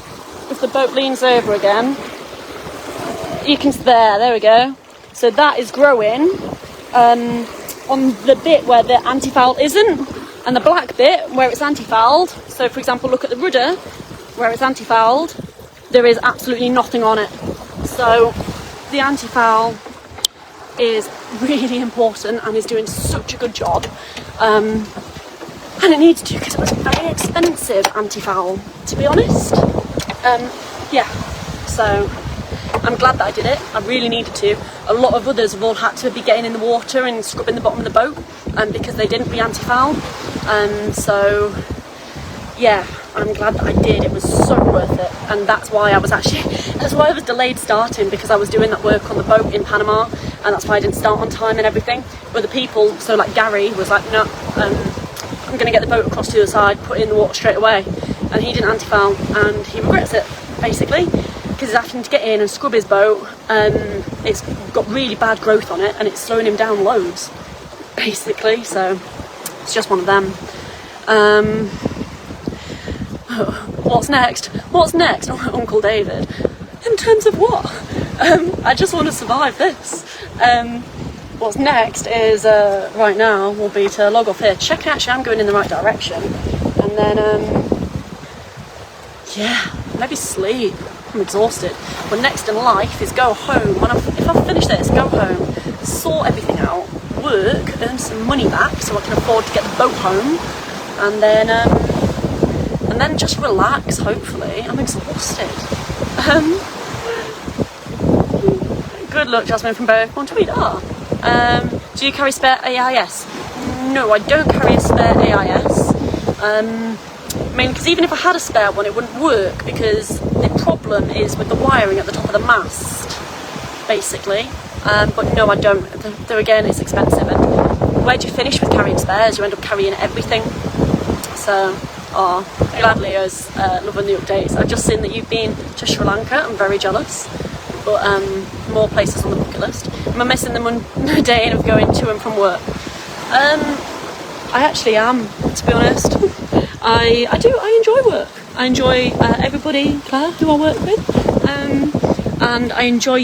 if the boat leans over again, you can, there we go. So that is growing on the bit where the anti-foul isn't, and the black bit where it's anti-fouled. So for example, look at the rudder where it's anti-fouled, there is absolutely nothing on it. So the anti-foul is really important and is doing such a good job, and it needs to, because it was very expensive anti-foul, to be honest. Yeah, so I'm glad that I did it. I really needed to. A lot of others have all had to be getting in the water and scrubbing the bottom of the boat because they didn't be anti-foul, so yeah, I'm glad that I did. It was so worth it, and that's why I was delayed starting, because I was doing that work on the boat in Panama, and that's why I didn't start on time and everything. Other people, so like Gary was like, no, I'm going to get the boat across to the other side, put it in the water straight away, and he didn't anti-foul, and he regrets it basically, because he's having to get in and scrub his boat. It's got really bad growth on it, and it's slowing him down loads basically, so it's just one of them. What's next? Uncle David, in terms of what? I just want to survive this. What's next is right now will be to log off here, check actually I'm going in the right direction, and then yeah, maybe sleep. I'm exhausted. But next in life is go home. If I finish this, go home, sort everything out, work, earn some money back so I can afford to get the boat home, and then just relax. Hopefully, I'm exhausted. Good luck, Jasmine from Bow. On Twitter. Do you carry spare AIS? No, I don't carry a spare AIS. I mean, because even if I had a spare one, it wouldn't work, because the problem is with the wiring at the top of the mast, basically. But no, I don't. Though again, it's expensive. And where do you finish with carrying spares? You end up carrying everything. So, glad Leo's loving the updates. I've just seen that you've been to Sri Lanka. I'm very jealous. But more places on the bucket list. Am I missing the mundane of going to and from work? I actually am, to be honest. I enjoy work. I enjoy everybody, Claire, who I work with, and I enjoy,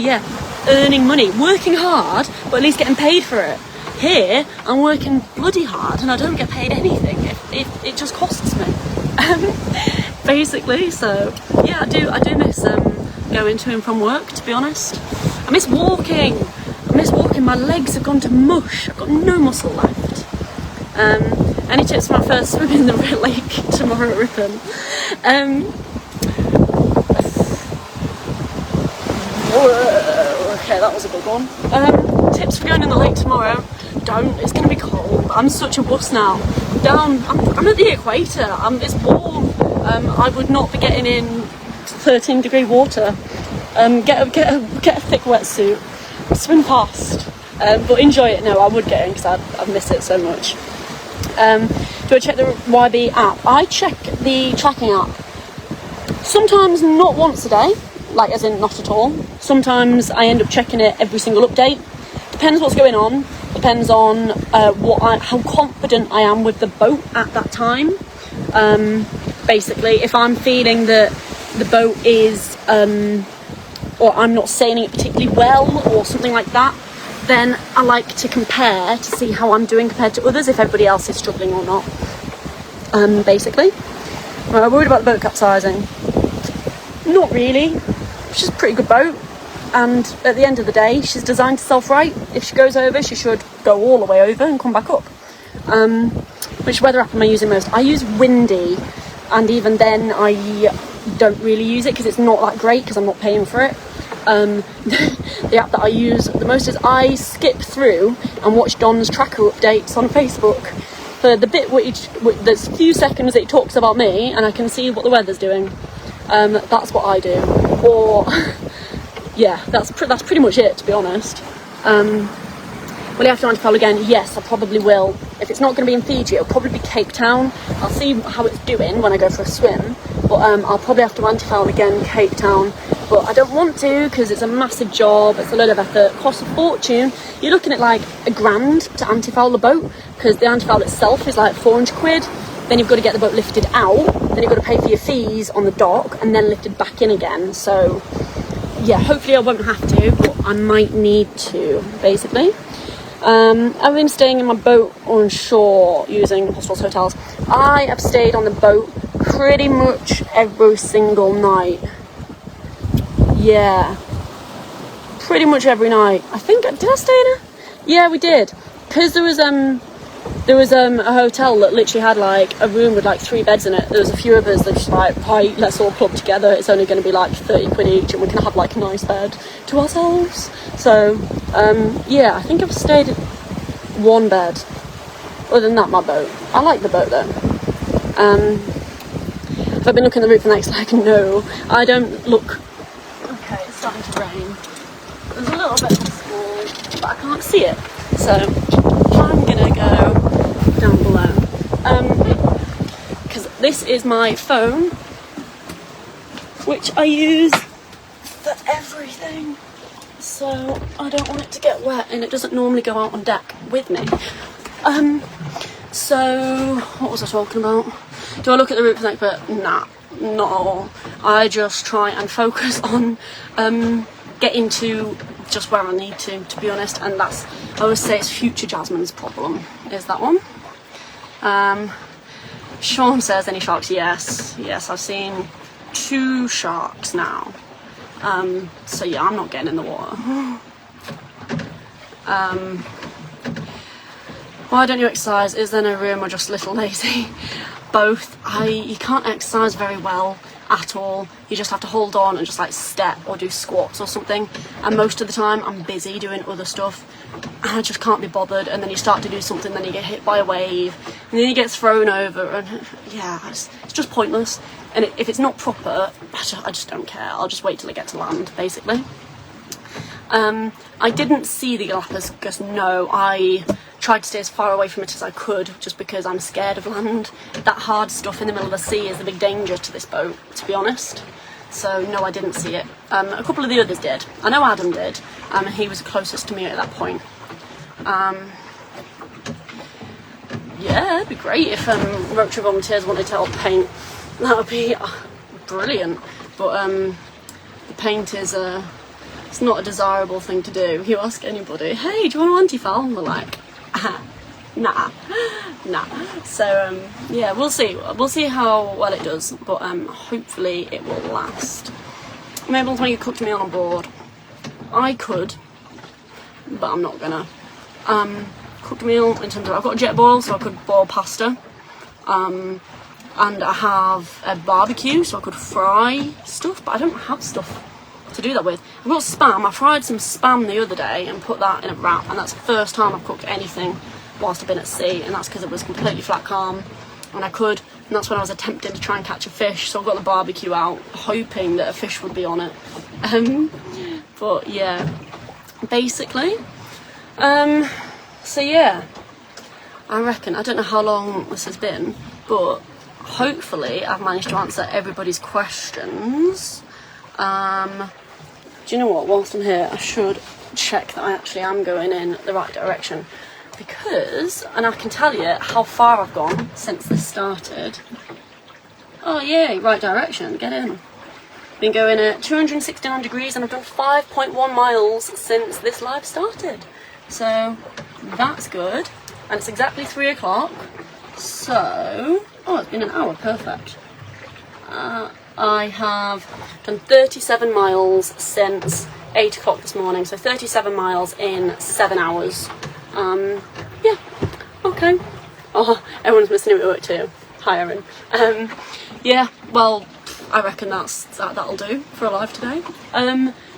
earning money, working hard, but at least getting paid for it. Here, I'm working bloody hard, and I don't get paid anything. It just costs me, basically. So yeah, I do miss going to and from work. To be honest, I miss walking. miss walking. My legs have gone to mush. I've got no muscle left. Any tips for my first swim in the lake tomorrow at Ripon? Okay, that was a big one. Tips for going in the lake tomorrow: don't. It's going to be cold. I'm such a wuss now. I'm at the equator. It's warm. I would not be getting in 13-degree water. Get a thick wetsuit. Swim fast. But enjoy it. No, I would get in because I miss it so much. Do I check the YB app? I check the tracking app. Sometimes not once a day, like as in not at all. Sometimes I end up checking it every single update. Depends what's going on. Depends on how confident I am with the boat at that time. Basically, if I'm feeling that the boat is, or I'm not sailing it particularly well, or something like that, then I like to compare to see how I'm doing compared to others, if everybody else is struggling or not. Basically. I'm worried about the boat capsizing. Not really. She's a pretty good boat, and at the end of the day, she's designed to self-right. If she goes over, she should go all the way over and come back up. Which weather app am I using most? I use Windy, and even then I don't really use it because it's not that great because I'm not paying for it. The app that I use the most is I skip through and watch Don's tracker updates on Facebook for the bit there's a few seconds that he talks about me, and I can see what the weather's doing. That's what I do. Or yeah, that's pretty much it, to be honest. Will you have to anti-foul again? Yes, I probably will. If it's not going to be in Fiji, it'll probably be Cape Town. I'll see how it's doing when I go for a swim, but I'll probably have to anti-foul again Cape Town. But I don't want to because it's a massive job, it's a load of effort, costs a fortune. You're looking at like £1,000 to anti-foul the boat, because the anti-foul itself is like 400 quid. Then you've got to get the boat lifted out, then you've got to pay for your fees on the dock, and then lifted back in again. So yeah, hopefully I won't have to, but I might need to, basically. I've been staying in my boat on shore using hostels, hotels. I have stayed on the boat pretty much every single night. Yeah, pretty much every night. I think, did I stay in a? Yeah, we did. Because there was a hotel that literally had like a room with like 3 beds in it. There was a few of us that just like, right, let's all club together. It's only going to be like 30 quid each, and we can have like a nice bed to ourselves. So yeah, I think I've stayed in 1 bed. Other than that, my boat. I like the boat though. Have I been looking at the route for the next leg? No, I don't look. Okay, it's starting to rain. There's a little bit of a squall, but I can't see it. So I'm gonna go down below. Because this is my phone, which I use for everything. So I don't want it to get wet, and it doesn't normally go out on deck with me. So what was I talking about? Do I look at the route for the next bit? Nah, not at all. I just try and focus on getting to just where I need to be honest, and that's, I always say it's future Jasmine's problem, is that one. Sean says, any sharks? Yes, I've seen 2 sharks now. So yeah, I'm not getting in the water. Why don't you exercise? Is there no room, or just a little lazy? Both. You can't exercise very well at all. You just have to hold on and just like step or do squats or something, and most of the time I'm busy doing other stuff and I just can't be bothered, and then you start to do something, then you get hit by a wave, and then you get thrown over, and yeah, it's just pointless. And if it's not proper, I just don't care. I'll just wait till I get to land, basically. I didn't see the Galapagos, no. I tried to stay as far away from it as I could, just because I'm scared of land. That hard stuff in the middle of the sea is the big danger to this boat, to be honest. So no, I didn't see it. A couple of the others did. I know Adam did, and he was closest to me at that point. Yeah, it'd be great if Rotary volunteers wanted to help paint. That would be brilliant. But the paint is it's not a desirable thing to do. You ask anybody, hey, do you want to anti-foul? And they're like, nah. So yeah, we'll see how well it does, but hopefully it will last. I'm able to make a cooked meal on board. I could but I'm not gonna. Cooked meal in terms of, I've got a jet boil, so I could boil pasta. And I have a barbecue, so I could fry stuff, but I don't have stuff to do that with. I've got spam. I fried some spam the other day and put that in a wrap, and that's the first time I've cooked anything whilst I've been at sea, and that's because it was completely flat calm, and that's when I was attempting to try and catch a fish, so I've got the barbecue out, hoping that a fish would be on it. But yeah, basically, so yeah, I reckon, I don't know how long this has been, but hopefully I've managed to answer everybody's questions. Do you know what, whilst I'm here, I should check that I actually am going in the right direction, because, and I can tell you how far I've gone since this started. Oh yay, right direction, get in. Been going at 269 degrees and I've done 5.1 miles since this live started. So that's good. And it's exactly 3 o'clock. So, oh, it's been an hour, perfect. I have done 37 miles since 8 o'clock this morning. So 37 miles in 7 hours. Yeah, okay. Oh, everyone's missing me at work too. Hi, Erin. Yeah, well, I reckon that'll do for a live today.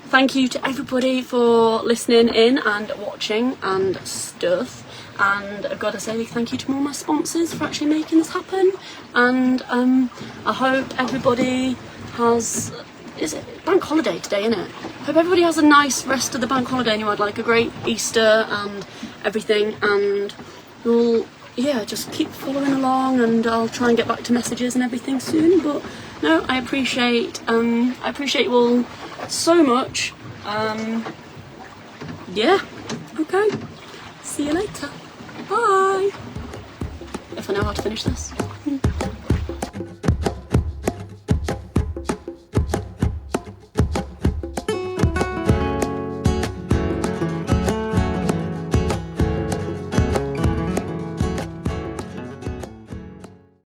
Thank you to everybody for listening in and watching and stuff. And I've got to say thank you to all my sponsors for actually making this happen. And I hope everybody has, is it bank holiday today, isn't it? Hope everybody has a nice rest of the bank holiday and you had like a great Easter and everything. And you'll, yeah, just keep following along, and I'll try and get back to messages and everything soon. But no, I appreciate you all so much. Yeah, okay. See you later. Bye. If I know how to finish this.